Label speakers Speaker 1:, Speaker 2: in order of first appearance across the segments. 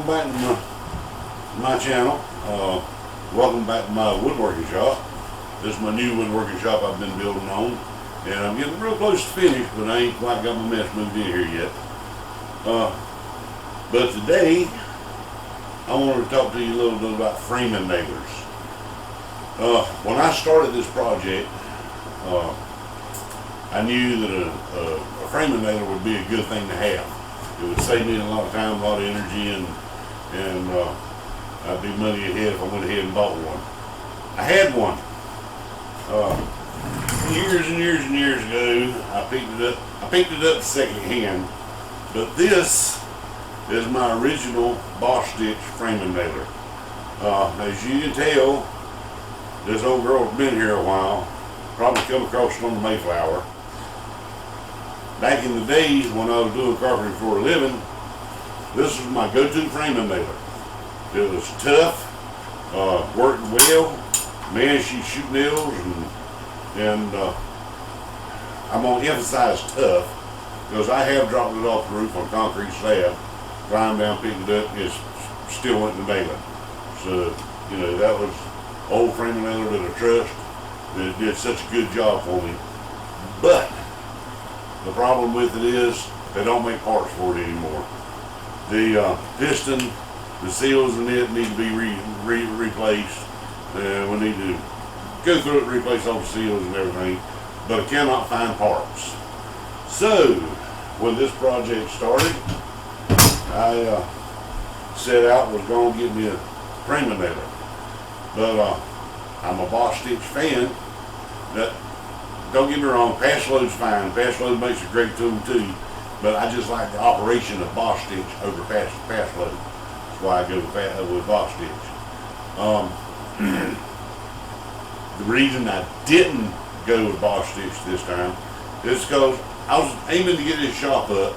Speaker 1: welcome back to my channel. Welcome back to my woodworking shop. This is my new woodworking shop I've been building on, and I'm getting real close to finish, but I ain't quite got my mess moved in here yet. But today I wanted to talk to you a little bit about framing nailers. When I started this project, I knew that a framing nailer would be a good thing to have. It would save me a lot of time, a lot of energy, and I'd be money ahead if I went ahead and bought one. I had one years and years and years ago. I picked it up second hand, but this is my original Bostitch framing nailer. As you can tell, this old girl's been here a while. Probably come across it on the Mayflower. Back in the days when I was doing carpentry for a living, this was my go-to framing nailer. It was tough, worked well, managed to shoot nails, and I'm going to emphasize tough, because I have dropped it off the roof on concrete slab, climbed down, picked it up, and it still went to nailing. So, you know, that was old framing nailer that I trust, that it did such a good job for me. But the problem with it is they don't make parts for it anymore. The piston, the seals in it need to be replaced, and we need to go through it and replace all the seals and everything, but I cannot find parts. So when this project started, I set out, was going to get me a framing nailer, but I'm a Bostitch fan. Don't get me wrong, pass load's fine. Pass load makes a great tool too, but I just like the operation of Bostitch over pass load. That's why I go with Bostitch. The reason I didn't go with Bostitch this time is because I was aiming to get this shop up,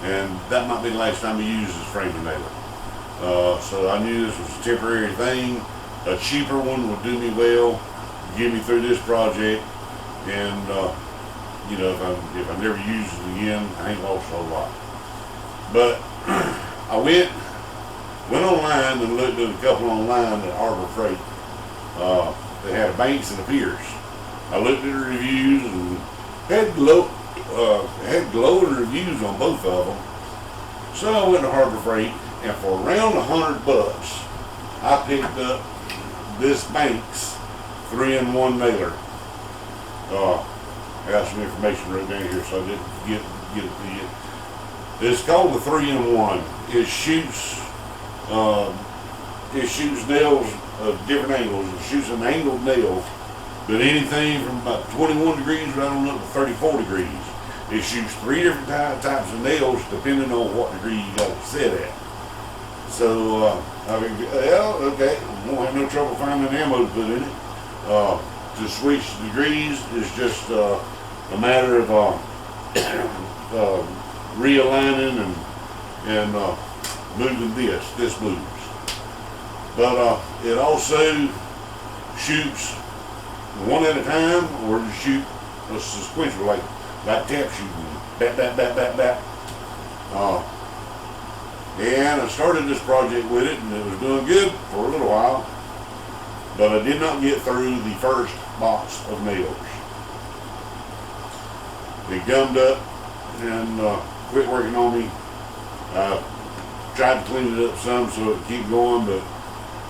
Speaker 1: and that might be the last time I use this framing nailer. So I knew this was a temporary thing. A cheaper one would do me well, get me through this project. And you know, if I never use it again, I ain't lost a whole lot. But I went online and looked at a couple online at Harbor Freight. They had a Banks and a Pierce. I looked at the reviews and had glowing reviews on both of them. So I went to Harbor Freight, and for around $100, I picked up this Banks 3-in-1 nailer. I got some information written down here, so I didn't get it to you. It's called the 3-in-1. It shoots nails of different angles. It shoots an angled nail, but anything from about 21 degrees right on up to 34 degrees. It shoots 3 different types of nails depending on what degree you got it set at. So I mean, well, okay, I won't have no trouble finding ammo to put in it. To switch degrees is just a matter of realigning and moving this moves. But it also shoots one at a time, or to shoot a sequential, like tap shooting, bat, bat, bat, bat, bat. And I started this project with it, and it was doing good for a little while. But I did not get through the first box of nails. It gummed up and quit working on me. I tried to clean it up some so it would keep going, but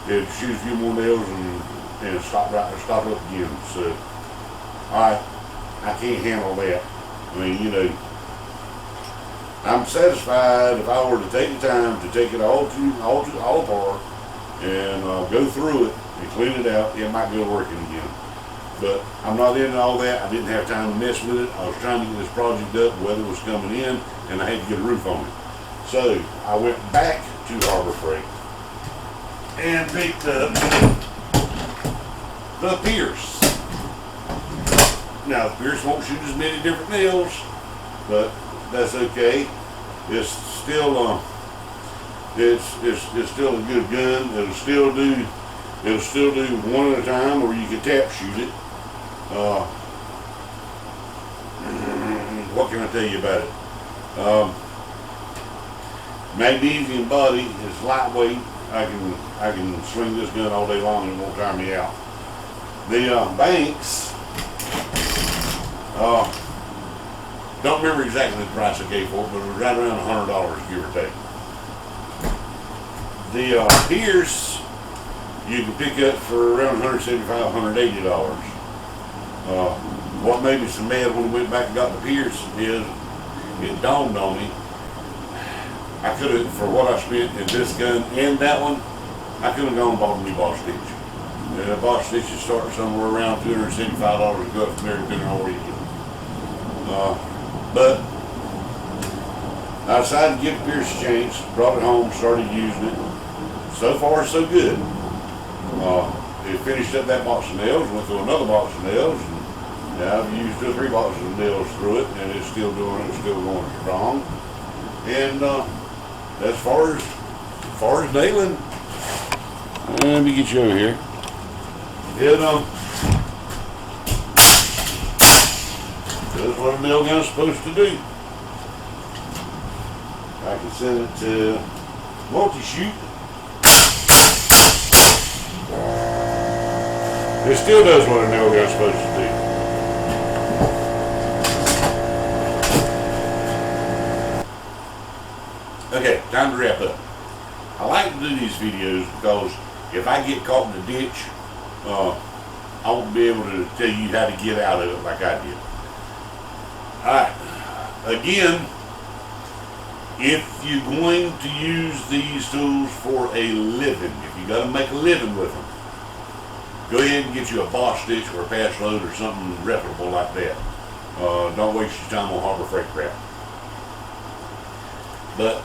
Speaker 1: it shoot a few more nails and it stopped up again. So I can't handle that. I mean, you know, I'm satisfied if I were to take the time to take it all apart and go through it and clean it out, it might go working again. But I'm not into all that. I didn't have time to mess with it. I was trying to get this project up, weather was coming in, and I had to get a roof on it. So I went back to Harbor Freight and picked up the Pierce. Now the Pierce won't shoot as many different nails, but that's okay. It's still it's still a good gun. It'll still do one at a time, or you can tap shoot it. What can I tell you about it? Magnesium body is lightweight. I can swing this gun all day long and it won't tire me out. The banks, don't remember exactly the price I gave for it, but it was right around $100, give or take. The Pierce you can pick up for around $175, $180. What made me so mad when we went back and got the Pierce is it dawned on me I could have, for what I spent in this gun and that one, I could have gone and bought a new Bostitch. And a Bostitch is starting somewhere around $275 to go up from there, depending on where you get it. But I decided to give the Pierce a chance, brought it home, started using it. So far, so good. It finished up that box of nails, went through another box of nails, and now I've used 2 or 3 boxes of nails through it, and it's still doing it, it's still going strong. And as far as nailing, let me get you over here. It does what a nail gun's supposed to do. I can send it to multi-shoot. It still does what a nail gun's supposed to do. Okay, time to wrap up. I like to do these videos because if I get caught in the ditch, I won't be able to tell you how to get out of it like I did. Alright, again, if you're going to use these tools for a living, if you got to make a living with them, go ahead and get you a Bostitch or a pass load or something reputable like that. Don't waste your time on Harbor Freight crap. But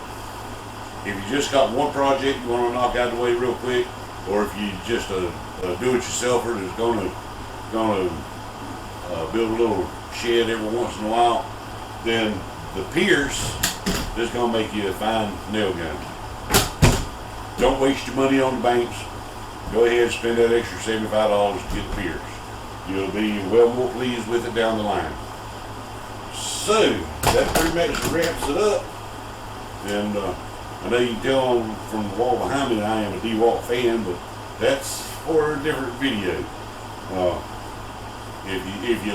Speaker 1: if you just got one project you want to knock out of the way real quick, or if you just a do-it-yourselfer that's going to build a little shed every once in a while, then the Pierce is going to make you a fine nail gun. Don't waste your money on the banks. Go ahead and spend that extra $75 to get the Pierce. You'll be well more pleased with it down the line. So that pretty much wraps it up. And I know you can tell from the wall behind me that I am a DeWalt fan, but that's for a different video. If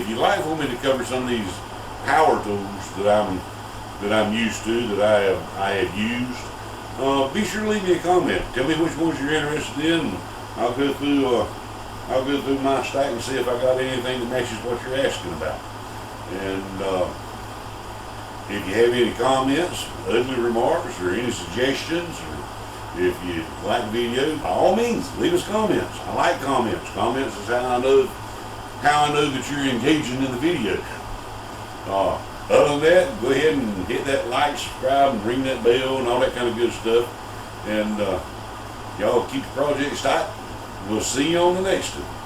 Speaker 1: you like for me to cover some of these power tools that I'm used to, that I have used, be sure to leave me a comment. Tell me which ones you're interested in. And I'll go through my stack and see if I got anything that matches what you're asking about. And if you have any comments, ugly remarks, or any suggestions, or if you like the video, by all means, leave us comments. I like comments. Comments is how I know that you're engaging in the video. Other than that, go ahead and hit that like, subscribe, and ring that bell, and all that kind of good stuff. And y'all keep the projects tight. We'll see you on the next one.